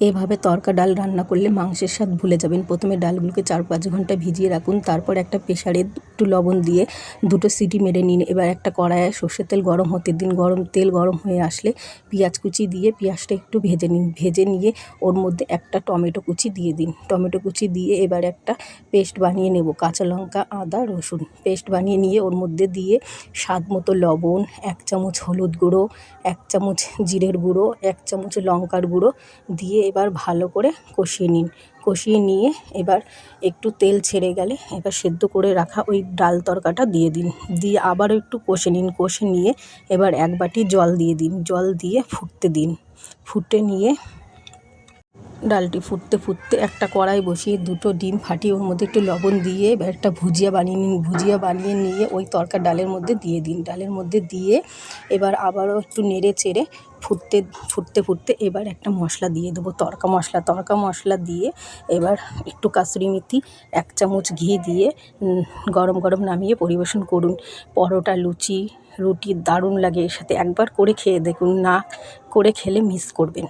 এভাবে তড়কা ডাল রান্না করলে মাংসের স্বাদ ভুলে যাবেন। প্রথমে ডালগুলোকে 4-5 ঘন্টা ভিজিয়ে রাখুন। তারপর একটা প্রেসারে একটু লবণ দিয়ে 2টো সিটি মেরে নিন। এবার একটা কড়াইয়ে সর্ষের তেল গরম হতে দিন। তেল গরম হয়ে আসলে পেঁয়াজ কুচি দিয়ে পেঁয়াজটা একটু ভেজে নিন। ভেজে নিয়ে ওর মধ্যে একটা টমেটো কুচি দিয়ে দিন। টমেটো কুচি দিয়ে এবার একটা পেস্ট বানিয়ে নেব। কাঁচা লঙ্কা, আদা, রসুন পেস্ট বানিয়ে নিয়ে ওর মধ্যে দিয়ে স্বাদ মতো লবণ, 1 চামচ হলুদ গুঁড়ো, 1 চামচ জিরের গুঁড়ো, 1 চামচ লঙ্কার গুঁড়ো দিয়ে এবার ভালো করে কষিয়ে নিন। কষিয়ে নিয়ে এবার একটু তেল ছেড়ে গেলে এবার সেদ্ধ করে রাখা ওই ডাল তড়কাটা দিয়ে দিন। দিয়ে আবারও একটু কষে নিন। কষে নিয়ে এবার 1 বাটি জল দিয়ে দিন। জল দিয়ে ফুটতে দিন। ফুটে নিয়ে ডালটি ফুটতে ফুটতে একটা কড়াই বসিয়ে 2টো ডিম ফাটিয়ে ওর মধ্যে একটু লবণ দিয়ে এবার একটা ভুজিয়া বানিয়ে নিন। ভুজিয়া বানিয়ে নিয়ে ওই তড়কা ডালের মধ্যে দিয়ে দিন। ডালের মধ্যে দিয়ে এবার আবারও একটু নেড়ে চেড়ে ফুটতে এবার একটা মশলা দিয়ে দেবো, তড়কা মশলা দিয়ে এবার একটু কাসুরি মেথি, 1 চামচ ঘি দিয়ে গরম গরম নামিয়ে পরিবেশন করুন। পরোটা, লুচি, রুটি দারুণ লাগে। এর সাথে একবার করে খেয়ে দেখুন, না করে খেলে মিস করবেন।